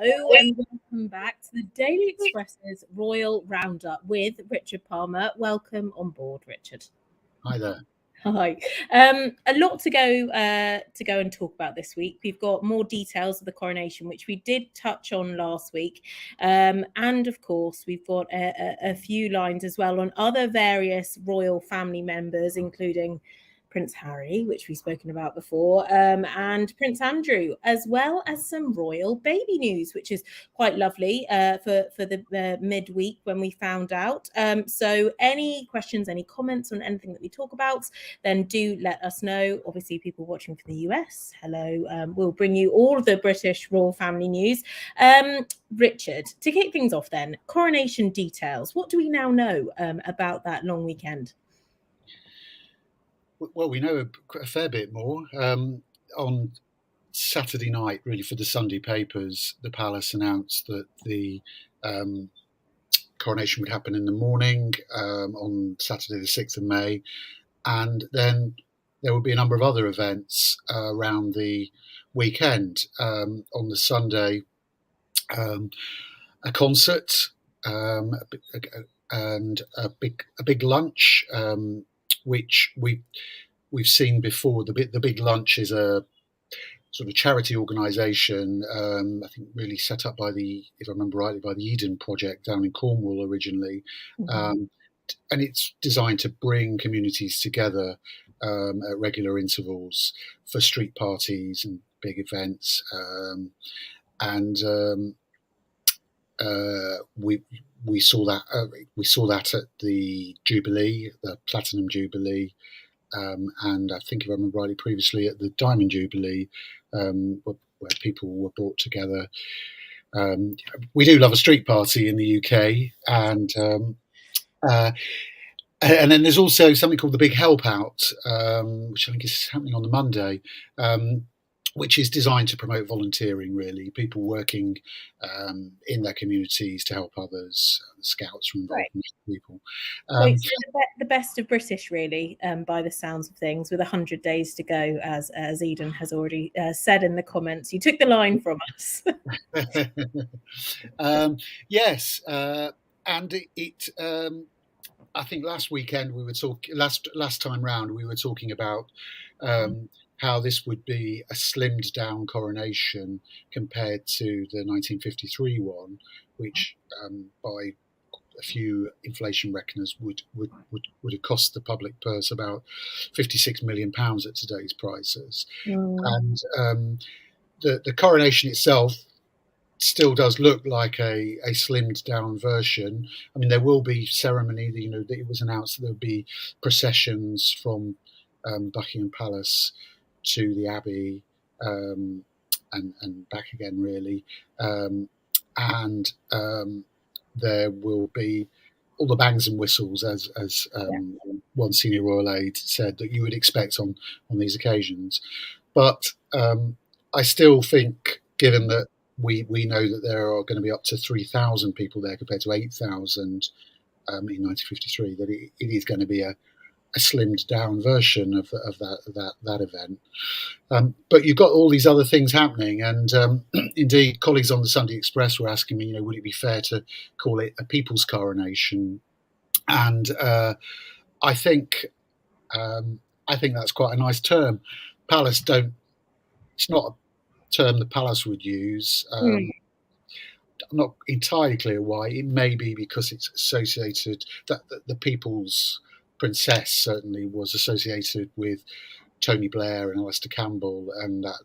And welcome back to the Daily Express's Royal Roundup with Richard Palmer. Welcome on board, Richard. Hi there. Hi. A lot to go and talk about this week. We've got more details of the coronation, which we did touch on last week, and of course we've got a few lines as well on other various royal family members, including Prince Harry, which we've spoken about before, and Prince Andrew, as well as some royal baby news, which is quite lovely for the midweek when we found out. So any questions, any comments on anything that we talk about, then do let us know. Obviously, people watching from the US, hello. We'll bring you all of the British royal family news. Richard, to kick things off then, coronation details. What do we now know about that long weekend? Well, we know a fair bit more. On Saturday night, really for the Sunday papers, the palace announced that the coronation would happen in the morning on Saturday the 6th of May. And then there would be a number of other events around the weekend. On the Sunday, a concert and a big lunch, which we've seen before. The big lunch is a sort of charity organisation, I think really set up by if I remember rightly, by the Eden Project down in Cornwall originally. Mm-hmm. And it's designed to bring communities together at regular intervals for street parties and big events. We saw that at the Jubilee, the Platinum Jubilee, and I think if I remember rightly previously at the Diamond Jubilee, where people were brought together. We do love a street party in the UK, and then there's also something called the Big Help Out, which I think is happening on the Monday, which is designed to promote volunteering, really, people working in their communities to help others. The Scouts are involved in people. So the best of British, really, by the sounds of things, with 100 days to go, as Eden has already said in the comments. You took the line from us. Yes, and it I think last weekend we were talking. Last time round we were talking about how this would be a slimmed down coronation compared to the 1953 one, which by a few inflation reckoners would have cost the public purse about £56 million at today's prices. And the coronation itself still does look like a slimmed down version. I mean, there will be ceremony. It was announced that there would be processions from Buckingham Palace to the Abbey and back again, really. And there will be all the bangs and whistles, as one senior royal aide said, that you would expect on these occasions. But I still think, given that we know that there are going to be up to 3,000 people there compared to 8,000 in 1953, that it is going to be a slimmed down version of that event. But you've got all these other things happening, and indeed, colleagues on the Sunday Express were asking me, would it be fair to call it a people's coronation? And I think that's quite a nice term. Palace it's not a term the palace would use. I'm not entirely clear why. It may be because it's associated, that the people's princess certainly was associated with Tony Blair and Alastair Campbell and that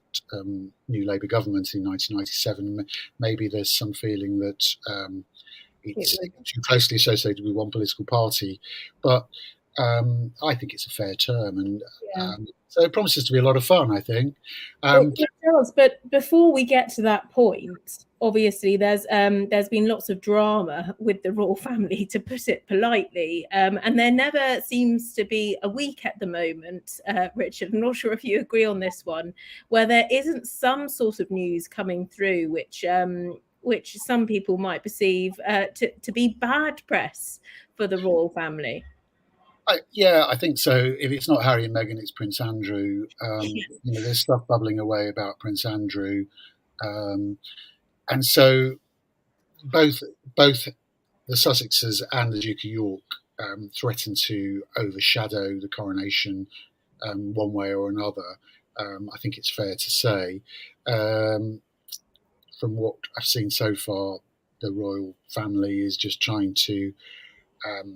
new Labour government in 1997. Maybe there's some feeling that it's too closely associated with one political party, but I think it's a fair term, and so it promises to be a lot of fun, I think. It does, but before we get to that point, obviously there's been lots of drama with the royal family, to put it politely, and there never seems to be a week at the moment, Richard, I'm not sure if you agree on this one, where there isn't some sort of news coming through which some people might perceive to be bad press for the royal family. I think so. If it's not Harry and Meghan, it's Prince Andrew. There's stuff bubbling away about Prince Andrew, and so both both the Sussexes and the Duke of York threatened to overshadow the coronation one way or another. I think it's fair to say. Um, from what I've seen so far, the royal family is just trying to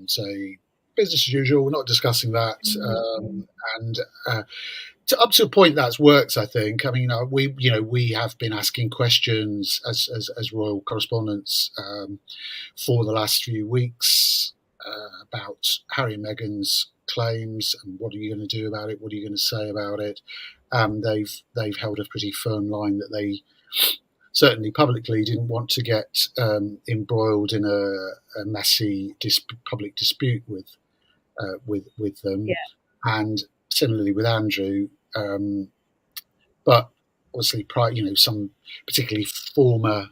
say business as usual. We're not discussing that, and up to a point that's worked. I think. I mean, we have been asking questions as royal correspondents for the last few weeks about Harry and Meghan's claims and what are you going to do about it? What are you going to say about it? They've held a pretty firm line that they certainly publicly didn't want to get embroiled in a messy public dispute with them, Yeah. and similarly with Andrew. But obviously, some particularly former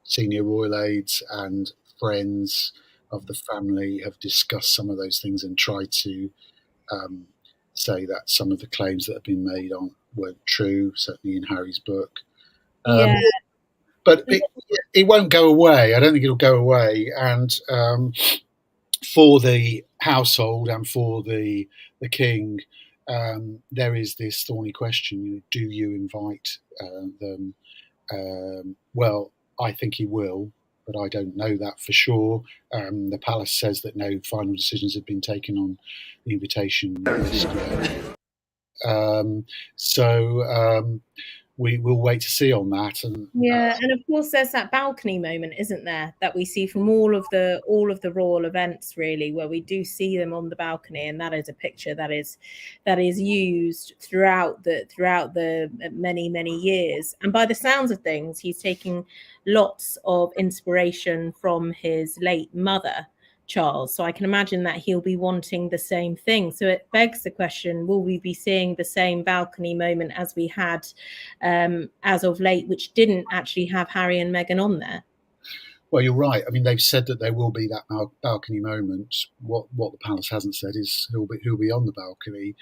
senior royal aides and friends of the family have discussed some of those things and tried to um, say that some of the claims that have been made weren't true, certainly in Harry's book. Yeah. But it won't go away. I don't think it'll go away. And for the household and for the king, there is this thorny question: do you invite them? Well, I think he will, but I don't know that for sure. The palace says that no final decisions have been taken on the invitation list yet. So we will wait to see on that. And Yeah, and of course there's that balcony moment, isn't there, that we see from all of the royal events, really, where we do see them on the balcony, and that is a picture that is used throughout the many years. And by the sounds of things, he's taking lots of inspiration from his late mother, Charles. So I can imagine that he'll be wanting the same thing. So it begs the question, will we be seeing the same balcony moment as we had as of late, which didn't actually have Harry and Meghan on there? well, you're right. I mean, they've said that there will be that balcony moment. What the palace hasn't said is who'll be on the balcony.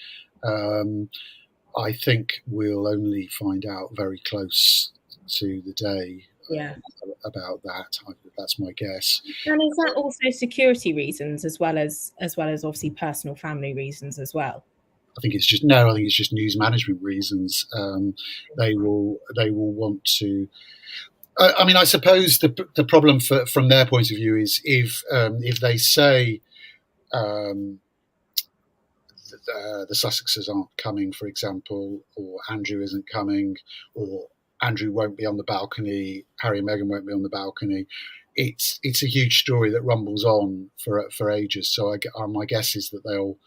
Um, I think we'll only find out very close to the day Yeah. about that. That's my guess. And is that also security reasons as well as obviously personal family reasons as well? I think it's just no. I think it's just news management reasons. They will want to. I mean, I suppose the problem from their point of view is if they say um, the Sussexes aren't coming, for example, or Andrew isn't coming, or Andrew won't be on the balcony, Harry and Meghan won't be on the balcony. It's a huge story that rumbles on for ages. So my guess is that they'll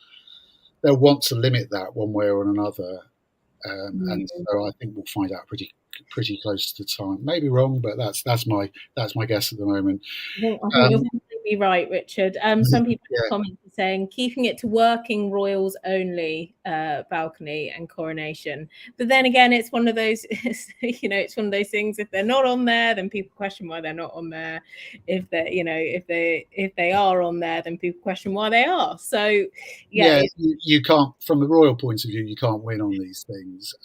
want to limit that one way or another, and so I think we'll find out pretty close to the time. Maybe wrong, but that's my guess at the moment. I think you're completely right, Richard. Some people Yeah, comment saying keeping it to working royals only balcony and coronation. But then again, it's one of those, it's one of those things. If they're not on there, then people question why they're not on there. If they are on there, then people question why they are. So yeah, you can't, from the royal point of view, you can't win on these things.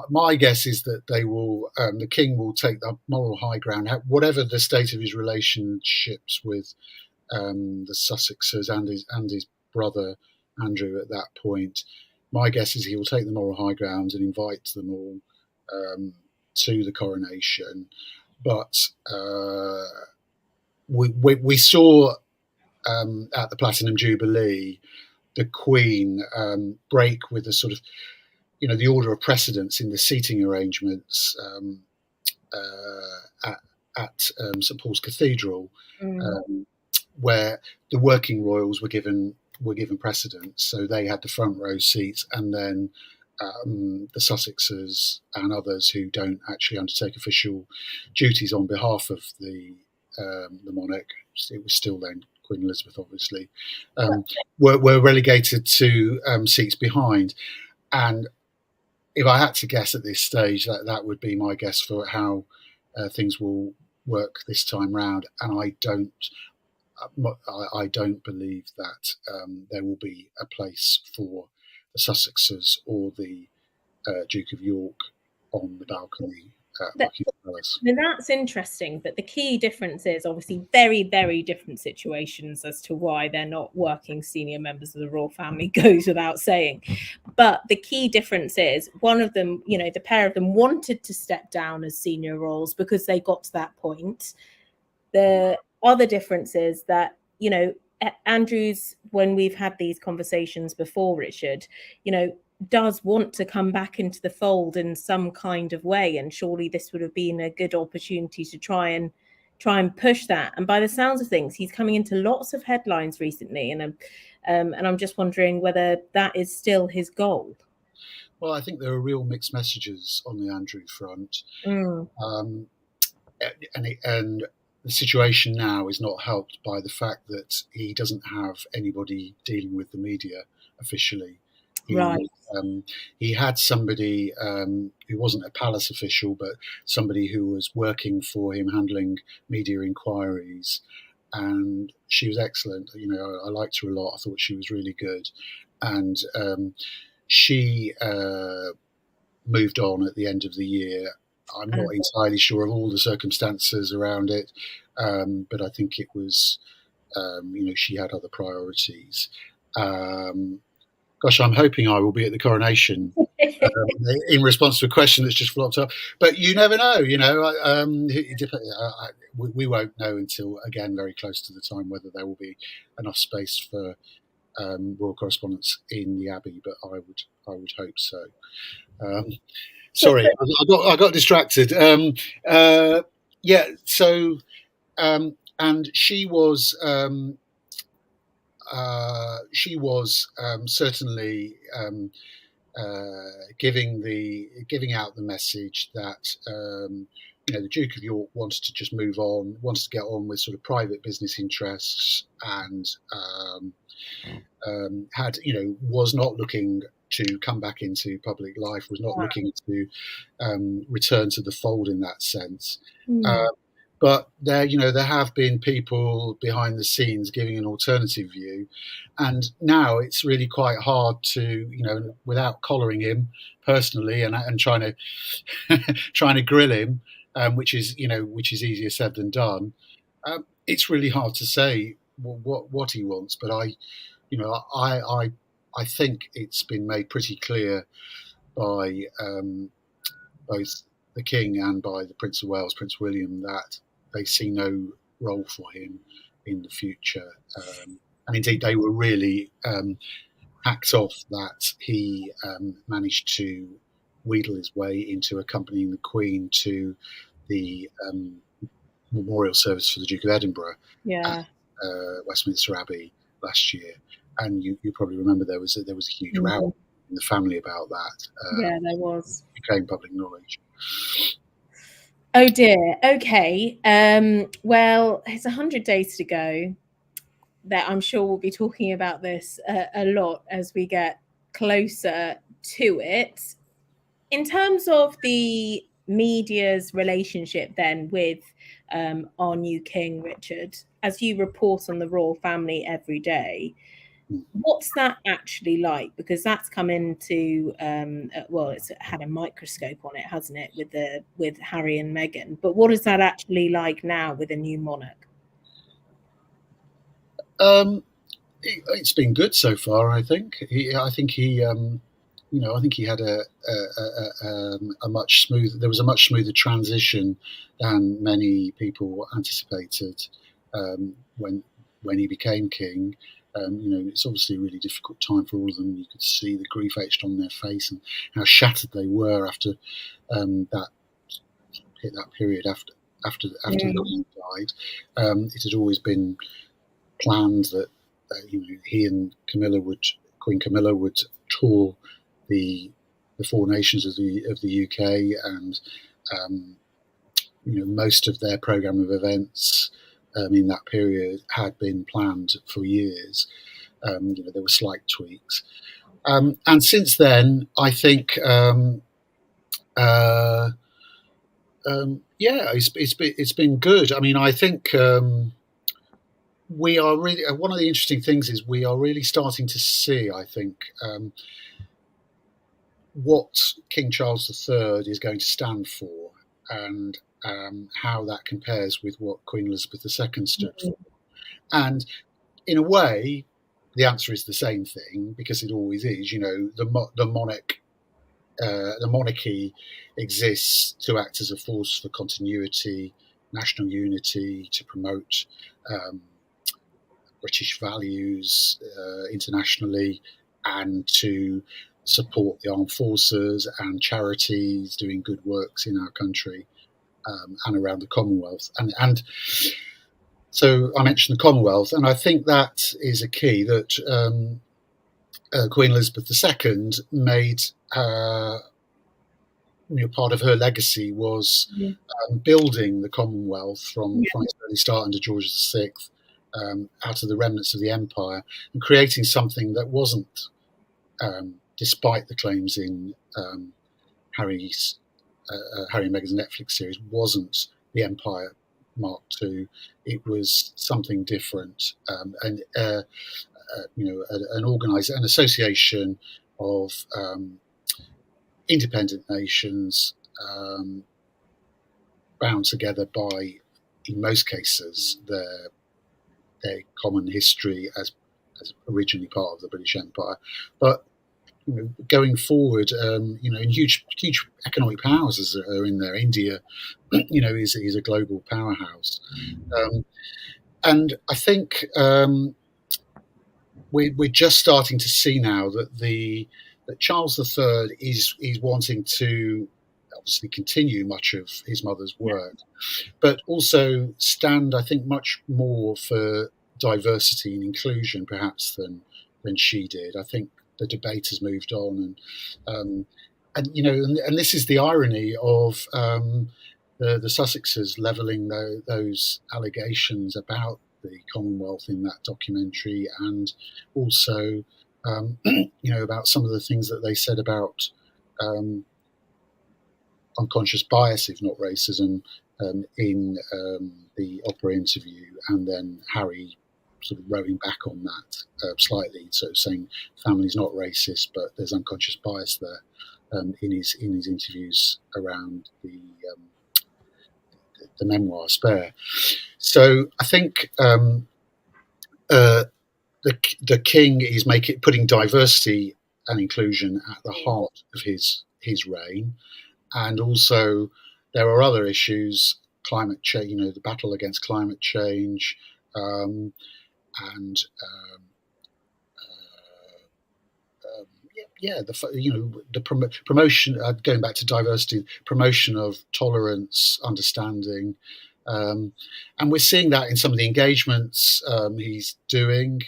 My guess is that the king will take the moral high ground, whatever the state of his relationships with the Sussexes and his brother Andrew at that point. My guess is he will take the moral high ground and invite them all to the coronation. But we saw at the Platinum Jubilee the Queen break with the sort of the order of precedence in the seating arrangements at St Paul's Cathedral, where the working royals were given precedence, so they had the front row seats, and then the Sussexes and others who don't actually undertake official duties on behalf of the monarch, it was still then Queen Elizabeth, obviously, were relegated to seats behind. And if I had to guess at this stage, that would be my guess for how things will work this time round. And I don't believe that there will be a place for the Sussexes or the Duke of York on the balcony. palace. Now that's interesting, but the key difference is obviously very, very different situations as to why they're not working senior members of the royal family goes without saying. But the key difference is one of them, the pair of them wanted to step down as senior royals because they got to that point. The other difference is that, Andrews, when we've had these conversations before, Richard, does want to come back into the fold in some kind of way, and surely this would have been a good opportunity to try and push that. And by the sounds of things, he's coming into lots of headlines recently, and I'm just wondering whether that is still his goal. Well, I think there are real mixed messages on the Andrew front. Um, and the situation now is not helped by the fact that he doesn't have anybody dealing with the media officially. Right. He had somebody who wasn't a palace official, but somebody who was working for him, handling media inquiries, and she was excellent. I liked her a lot. I thought she was really good, and she moved on at the end of the year. I'm not entirely sure of all the circumstances around it, but I think it was, she had other priorities. Gosh, I'm hoping I will be at the coronation in response to a question that's just flopped up. But you never know, we won't know until, again, very close to the time whether there will be enough space for royal correspondence in the Abbey. But I would hope so. Sorry, I got distracted. So and she was certainly giving out the message that the Duke of York wanted to just move on, wanted to get on with sort of private business interests, and was not looking to come back into public life, was not looking to return to the fold in that sense. But there have been people behind the scenes giving an alternative view, and now it's really quite hard to, without collaring him personally and trying to grill him, which is easier said than done. It's really hard to say what he wants, but I think it's been made pretty clear by both the King and by the Prince of Wales, Prince William, that they see no role for him in the future. And indeed, they were really hacked off that he managed to wheedle his way into accompanying the Queen to the memorial service for the Duke of Edinburgh at Westminster Abbey last year. And you probably remember there was a huge row in the family about that. There was. It became public knowledge. Oh dear. Okay. Well, it's 100 days to go. That I'm sure we'll be talking about this a lot as we get closer to it. In terms of the media's relationship then with our new king, Richard, as you report on the royal family every day, what's that actually like? Because that's come into it's had a microscope on it, hasn't it, with Harry and Meghan? But what is that actually like now with a new monarch? It's been good so far. I think he had a much smoother. There was a much smoother transition than many people anticipated when he became king. It's obviously a really difficult time for all of them. You could see the grief etched on their face and how shattered they were after that period after the Queen died. It had always been planned that he and Queen Camilla would tour the four nations of the UK, and most of their programme of events in that period had been planned for years. There were slight tweaks, and since then, I think, it's been good. I mean, I think we are really, one of the interesting things is we are really starting to see, I think, what King Charles III is going to stand for. and how that compares with what Queen Elizabeth II stood Mm. for. And in a way, the answer is the same thing, because it always is. The monarchy exists to act as a force for continuity, national unity, to promote um, British values internationally, and to support the armed forces and charities doing good works in our country, and around the Commonwealth. And so I mentioned the Commonwealth, and I think that is a key that Queen Elizabeth II made. Part of her legacy was Mm. building the Commonwealth from Yeah. its early start under George VI, out of the remnants of the Empire, and creating something that wasn't, despite the claims in Harry's Harry and Meghan's Netflix series, wasn't the Empire Mark II. It was something different, and an association of independent nations, bound together by, in most cases, their common history as originally part of the British Empire. But going forward, and huge economic powers are in there. India, is a global powerhouse, and I think we're just starting to see now that Charles III is wanting to obviously continue much of his mother's work, but also stand, I think, much more for diversity and inclusion, perhaps, than she did. I think the debate has moved on, and this is the irony of the Sussexes levelling those allegations about the Commonwealth in that documentary, and also about some of the things that they said about unconscious bias, if not racism, in the opera interview, and then Harry sort of rowing back on that slightly, so saying family's not racist, but there's unconscious bias there, in his interviews around the memoir Spare. So I think the king is putting diversity and inclusion at the heart of his reign, and also there are other issues, climate change, the battle against climate change, and the promotion, going back to diversity, promotion of tolerance, understanding, and we're seeing that in some of the engagements he's doing.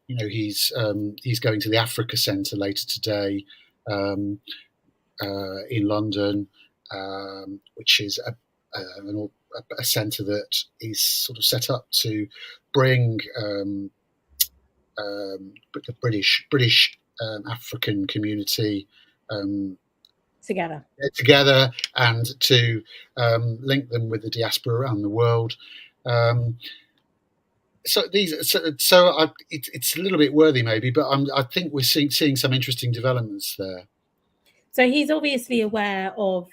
He's going to the Africa Centre later today, in London, which is a centre that is sort of set up to bring the British African community together, and to link them with the diaspora around the world. It's a little bit worthy, maybe, but I think we're seeing some interesting developments there. So he's obviously aware of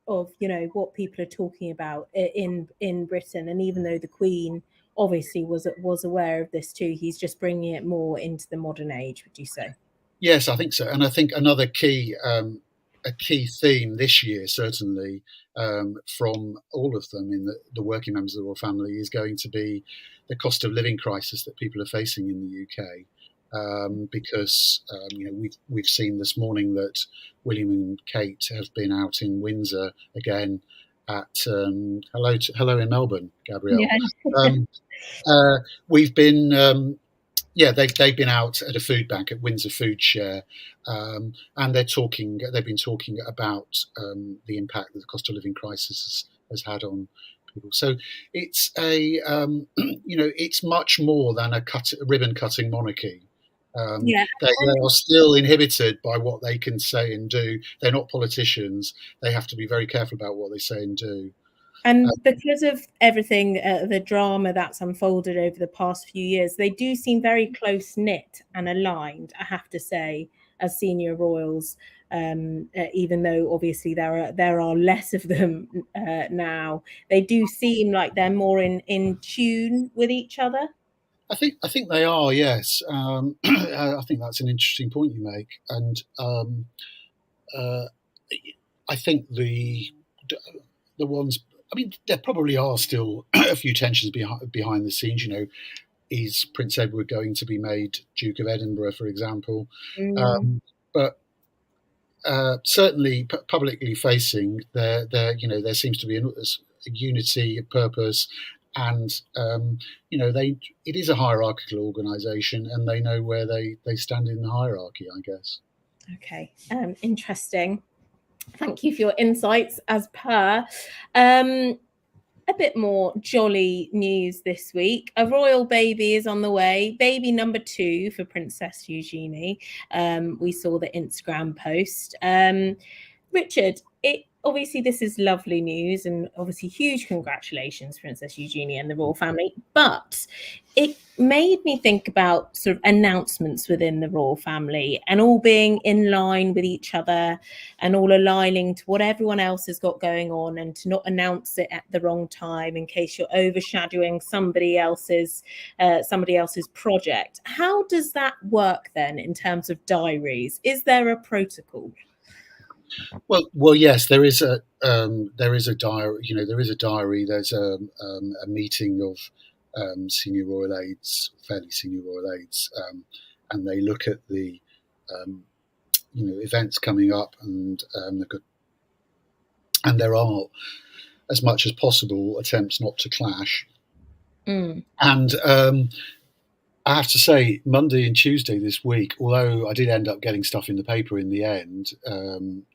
what people are talking about in Britain, and even though the Queen obviously was aware of this too, he's just bringing it more into the modern age. Would you say? Yes, I think so, and I think another key theme this year, certainly, from all of them in the working members of the royal family, is going to be the cost of living crisis that people are facing in the UK. Because we've seen this morning that William and Kate have been out in Windsor again at hello in Melbourne, Gabrielle. Yeah. We've been they've been out at a food bank at Windsor Food Share, and they've been talking about the impact that the cost of living crisis has had on people. So it's it's much more than a ribbon cutting monarchy. They are still inhibited by what they can say and do. They're not politicians. They have to be very careful about what they say and do. And because of everything, the drama that's unfolded over the past few years, they do seem very close knit and aligned, I have to say. as senior royals, even though obviously there are less of them now. They do seem like they're more in tune with each other. I think they are. Yes, I think that's an interesting point you make, and uh, I think the ones. I mean, there probably are still a few tensions behind the scenes. Is Prince Edward going to be made Duke of Edinburgh, for example? Mm. But certainly, publicly facing, there seems to be a unity of purpose, and it is a hierarchical organisation, and they know where they stand in the hierarchy, I guess. Okay, interesting. Thank you for your insights as per. A bit more jolly news this week. A royal baby is on the way. Baby number 2 for Princess Eugenie. We saw the Instagram post. Richard, obviously this is lovely news, and obviously huge congratulations, Princess Eugenie and the royal family. But it made me think about sort of announcements within the royal family and all being in line with each other and all aligning to what everyone else has got going on, and to not announce it at the wrong time in case you're overshadowing somebody else's project. How does that work then in terms of diaries? Is there a protocol? Well, yes, there is a diary. There is a diary. There's a meeting of senior royal aides, fairly senior royal aides, and they look at the events coming up, and and there are, as much as possible, attempts not to clash. Mm. And I have to say, Monday and Tuesday this week, although I did end up getting stuff in the paper in the end,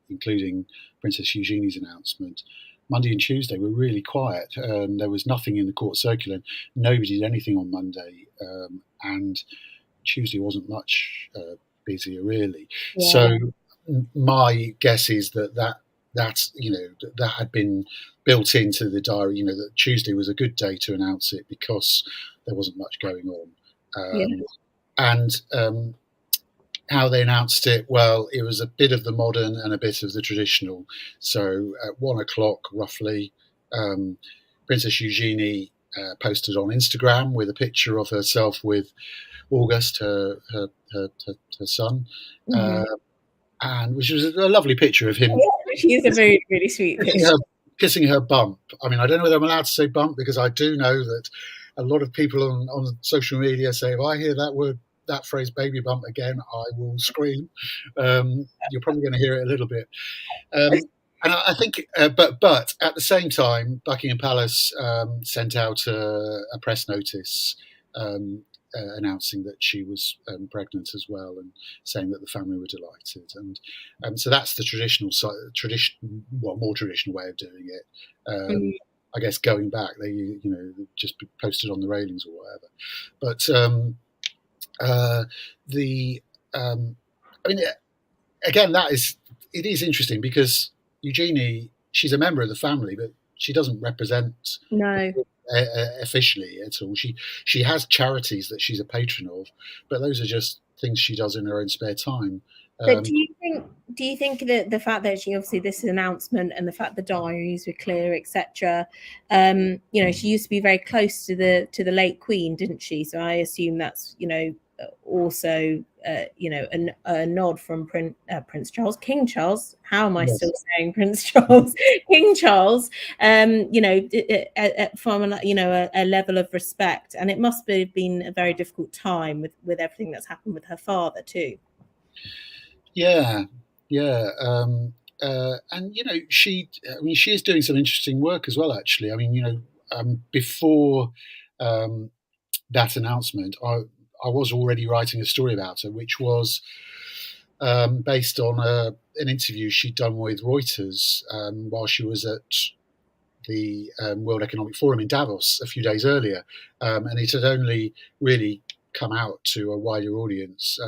including Princess Eugenie's announcement, Monday and Tuesday were really quiet. There was nothing in the court circular. Nobody did anything on Monday, and Tuesday wasn't much busier, really. Yeah. So my guess is that had been built into the diary. That Tuesday was a good day to announce it because there wasn't much going on. Yeah. And how they announced it, well, it was a bit of the modern and a bit of the traditional. So at 1 o'clock, roughly, Princess Eugenie posted on Instagram with a picture of herself with August, her son, Mm-hmm. and which was a lovely picture of him Yeah, she is a very, really sweet kissing picture. her, kissing her bump. I mean, I don't know whether I'm allowed to say bump, because I do know that a lot of people on social media say, if I hear that phrase baby bump again, I will scream. You're probably going to hear it a little bit. And I think, but at the same time, Buckingham Palace sent out a press notice announcing that she was pregnant as well, and saying that the family were delighted. And so that's the more traditional way of doing it. Mm. I guess going back, they just posted on the railings or whatever. But the I mean, again, it is interesting because Eugenie, she's a member of the family, but she doesn't represent No. officially at all. She has charities that she's a patron of, but those are just things she does in her own spare time. But do you think that the fact that she, obviously this announcement and the fact the diaries were clear, etc. She used to be very close to the late Queen, didn't she? So I assume that's also a nod from Prince Charles, King Charles. How am I Yes. still saying Prince Charles? King Charles. From a level of respect, and it must have been a very difficult time with everything that's happened with her father too. Yeah, yeah. And she is doing some interesting work as well. Actually, I mean, before that announcement, I was already writing a story about her, which was based on an interview she'd done with Reuters while she was at the World Economic Forum in Davos a few days earlier, and it had only really come out to a wider audience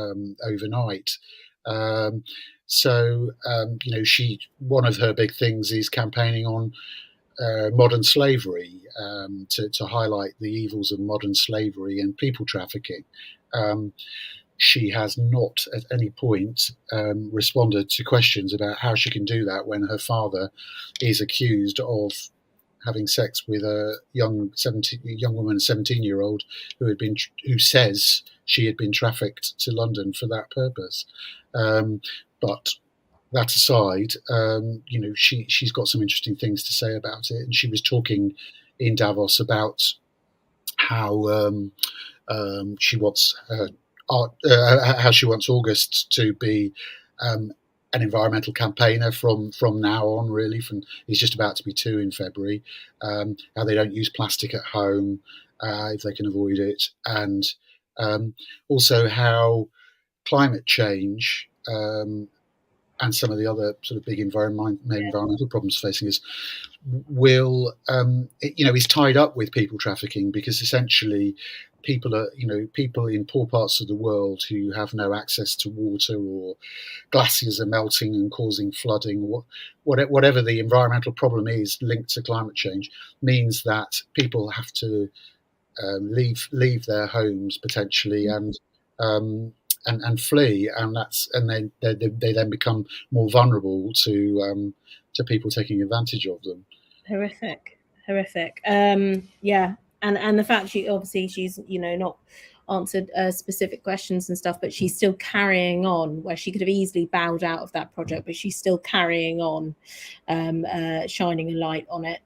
overnight. So one of her big things is campaigning on modern slavery, to highlight the evils of modern slavery and people trafficking. she has not at any point responded to questions about how she can do that when her father is accused of having sex with a young woman, 17-year-old, who says she had been trafficked to London for that purpose. But that aside, she's got some interesting things to say about it, and she was talking in Davos about how she wants how she wants August to be an environmental campaigner from now on. Really, from he's just about to be 2 in February. How they don't use plastic at home if they can avoid it, and also how climate change and some of the other sort of big environmental problems facing us will, is tied up with people trafficking, because essentially people in poor parts of the world who have no access to water, or glaciers are melting and causing flooding, whatever the environmental problem is linked to climate change, means that people have to leave their homes potentially, and flee, and they then become more vulnerable to people taking advantage of them. Horrific. Yeah, and the fact she's not answered specific questions and stuff, but she's still carrying on, where she could have easily bowed out of that project, but she's still carrying on, shining a light on it.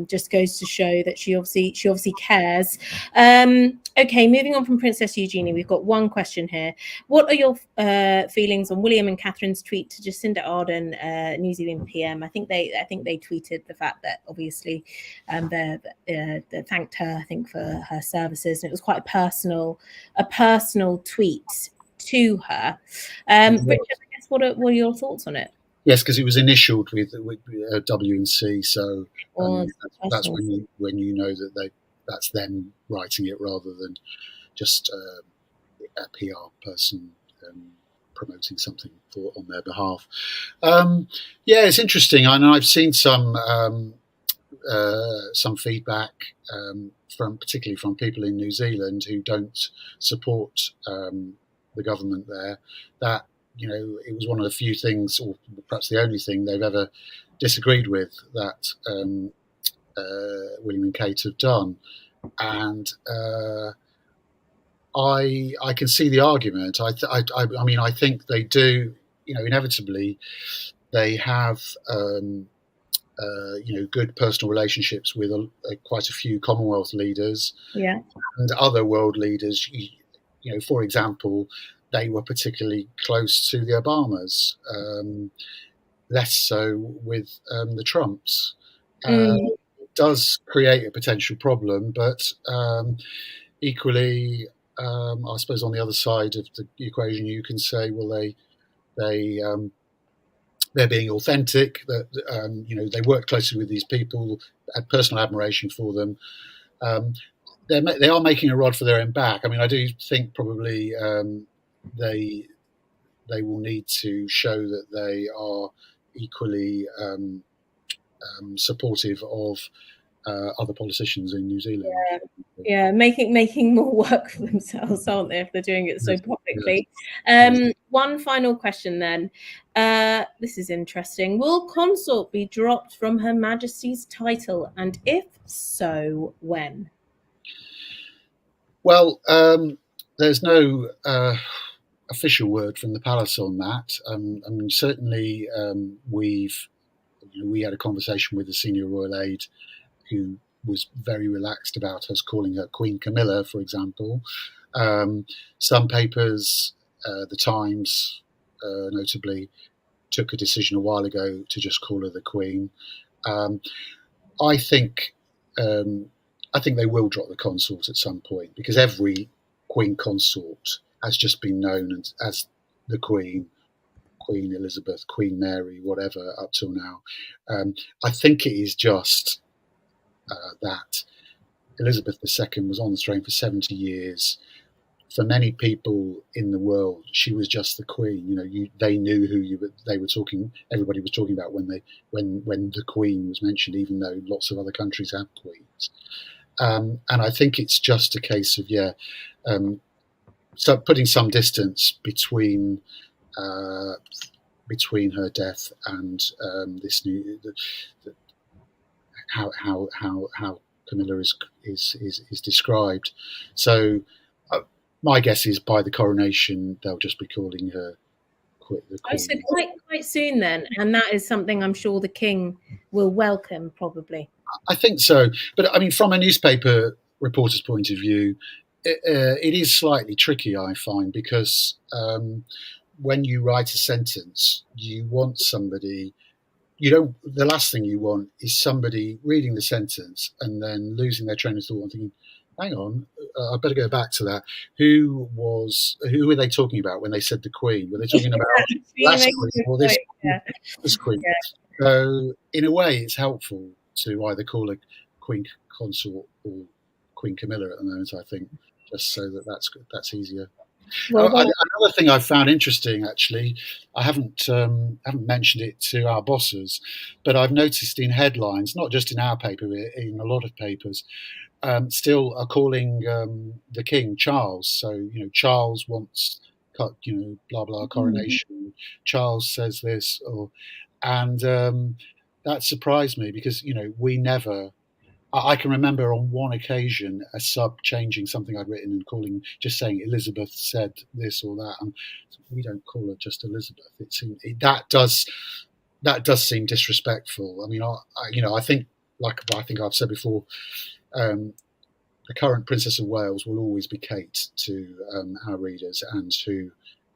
Just goes to show that she obviously cares. Okay, moving on from Princess Eugenie, we've got one question here. What are your feelings on William and Catherine's tweet to Jacinda Ardern, New Zealand PM? I think they tweeted the fact that obviously they thanked her, I think, for her services, and it was quite a personal tweet to her. Richard, I guess, what are your thoughts on it? Yes, because it was initialed with W and C, so that's when you know that that's them writing it rather than just a PR person promoting something on their behalf. Yeah, it's interesting. I know I've seen some feedback particularly from people in New Zealand who don't support the government there, that it was one of the few things, or perhaps the only thing they've ever disagreed with that William and Kate have done, and I can see the argument. I mean, I think they do. Inevitably, they have. Good personal relationships with quite a few Commonwealth leaders, and other world leaders. For example, they were particularly close to the Obamas, less so with the Trumps. It does create a potential problem, but equally, I suppose on the other side of the equation, you can say, well, they're being authentic, that they work closely with these people, had personal admiration for them. They are making a rod for their own back. I mean, I do think probably they will need to show that they are equally supportive of other politicians in New Zealand. Yeah, making more work for themselves, aren't they, if they're doing it so publicly? One final question then. This is interesting. Will Consort be dropped from Her Majesty's title, and if so, when? Well, there's no official word from the palace on that. I mean, certainly we had a conversation with the senior royal aide, who was very relaxed about us calling her Queen Camilla, for example. Some papers, the Times notably, took a decision a while ago to just call her the Queen. I think they will drop the consort at some point, because every Queen consort has just been known as the Queen, Queen Elizabeth, Queen Mary, whatever, up till now. I think it is just that Elizabeth II was on the throne for 70 years. For many people in the world, she was just the Queen. They knew they were talking. Everybody was talking about when the Queen was mentioned, even though lots of other countries have queens. And I think it's just a case of so putting some distance uh, between her death and this new the, how Camilla is described. So my guess is by the coronation they'll just be calling her the Oh, so Queen. quite soon then, and that is something I'm sure the king will welcome probably. I think so, but I mean, from a newspaper reporter's point of view, it is slightly tricky, I find, because when you write a sentence, you want somebody. You don't. The last thing you want is somebody reading the sentence and then losing their train of thought and thinking, "Hang on, I better go back to that. Who were they talking about when they said the Queen? Were they talking about You last make Queen a good or point, yeah. this Queen?" Yeah. So, in a way, it's helpful to either call a Queen Consort or Queen Camilla at the moment. I think just so that that's easier. Well, that Another thing I've found interesting, actually, I haven't mentioned it to our bosses, but I've noticed in headlines, not just in our paper, in a lot of papers, still are calling the King Charles. So Charles wants, blah blah coronation. Charles says this, and that surprised me because we never. I can remember on one occasion a sub changing something I'd written and just saying Elizabeth said this or that, and we don't call her just Elizabeth. That does seem disrespectful. I mean, I think, like I think I've said before, um, the current Princess of Wales will always be Kate to our readers and to yeah,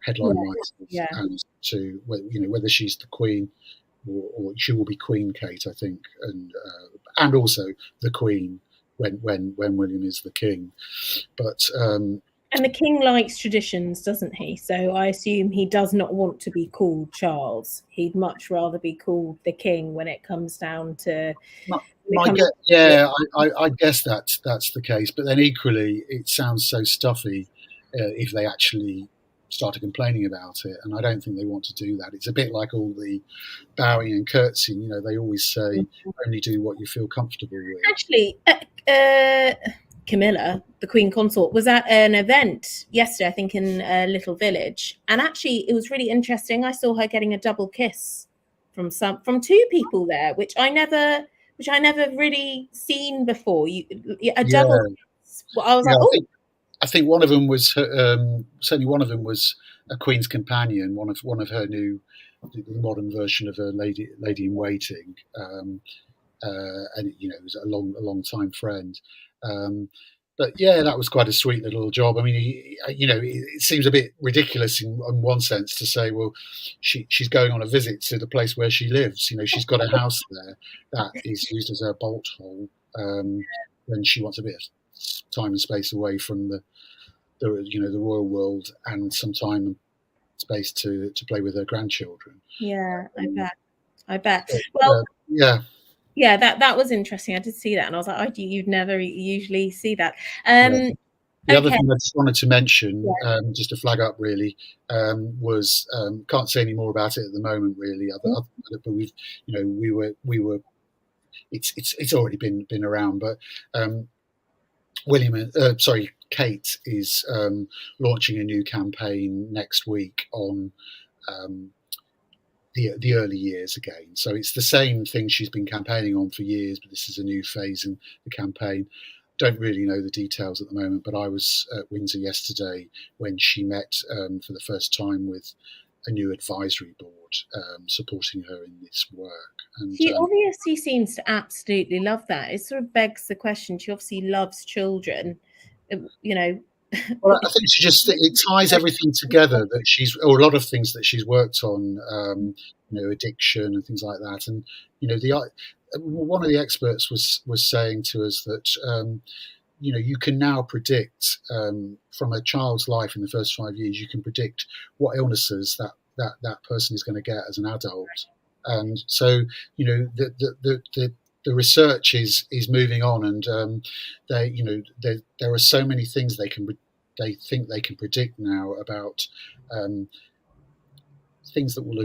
headline writers, yeah. and to whether she's the Queen or she will be Queen Kate, I think, and also the Queen when William is the King. But And the king likes traditions, doesn't he? So I assume he does not want to be called Charles. He'd much rather be called the king when it comes down to my, when it comes to yeah, I guess that's the case. But then equally, it sounds so stuffy if they actually started complaining about it, and I don't think they want to do that. It's a bit like all the bowing and curtsying. They always say only do what you feel comfortable with. actually, Camilla, the Queen Consort, was at an event yesterday, I think, in a little village, and actually, it was really interesting. I saw her getting a double kiss from two people there, which I never really seen before. A Yeah, double kiss. Well, I was yeah. like, oh, I think one of them was certainly one of them was a Queen's companion, one of her new the modern version of a lady in waiting. And it was a long time friend. Um, but yeah, that was quite a sweet little job. I mean, it seems a bit ridiculous in one sense to say, well, she's going on a visit to the place where she lives. She's got a house there that is used as her bolt hole, and she wants a bit of time and space away from the royal world and some time and space to play with her grandchildren. yeah, I Um, bet, I bet. but, Well, yeah. yeah, that was interesting. I did see that, and I was like, oh, you'd never usually see that. Yeah. The other Okay, thing I just wanted to mention, yeah. just to flag up really, was can't say any more about it at the moment really. But we were. It's already been around, but Kate is launching a new campaign next week on um, the early years again. So it's the same thing she's been campaigning on for years, but this is a new phase in the campaign. Don't really know the details at the moment, but I was at Windsor yesterday when she met for the first time with a new advisory board supporting her in this work. And She obviously seems to absolutely love that. It sort of begs the question. She obviously loves children, you know. well, I think it ties everything together that or a lot of things that she's worked on, addiction and things like that. And one of the experts was saying to us that you can now predict from a child's life in the first 5 years, you can predict what illnesses that person is going to get as an adult, and so the research is moving on, and there are so many things they think they can predict now about things that will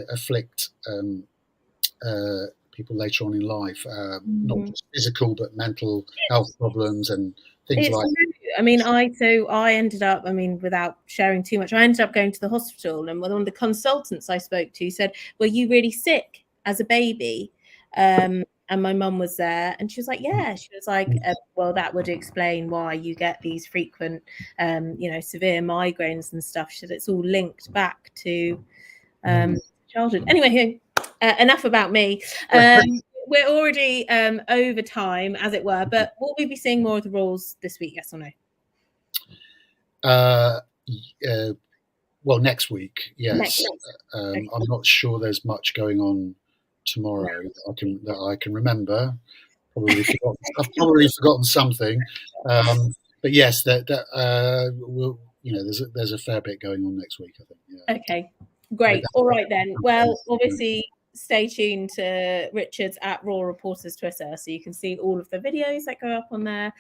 afflict people later on in life, not Mhm. just physical but mental health problems and things It's like. I mean, I ended up, I mean, without sharing too much, I ended up going to the hospital, and one of the consultants I spoke to said, "Were you really sick as a baby?" And my mum was there, and she was like, "Yeah." She was like, "Well, that would explain why you get these frequent, severe migraines and stuff." She said it's all linked back to childhood. Anyway, enough about me. We're already over time, as it were, but will we be seeing more of the rules this week, yes or no? Well, next week, yes. Okay. I'm not sure there's much going on tomorrow that I can remember. I've probably forgotten something, but yes, there's a fair bit going on next week, I think. Yeah. Okay, great. All right then. Well, obviously, stay tuned to Richard's at Raw Reporters Twitter, so you can see all of the videos that go up on there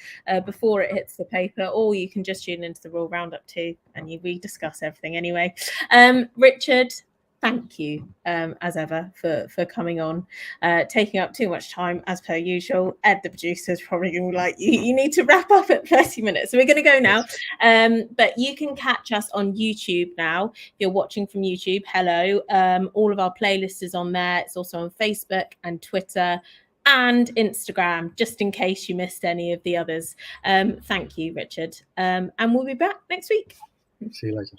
before it hits the paper, or you can just tune into the Raw Roundup too, and we discuss everything anyway. Richard, thank you as ever for coming on, taking up too much time as per usual. Ed, the producer, is probably going to be like, you need to wrap up at 30 minutes. So we're going to go now. But you can catch us on YouTube now. If you're watching from YouTube, hello. All of our playlists is on there. It's also on Facebook and Twitter and Instagram, just in case you missed any of the others. Thank you, Richard. And we'll be back next week. See you later.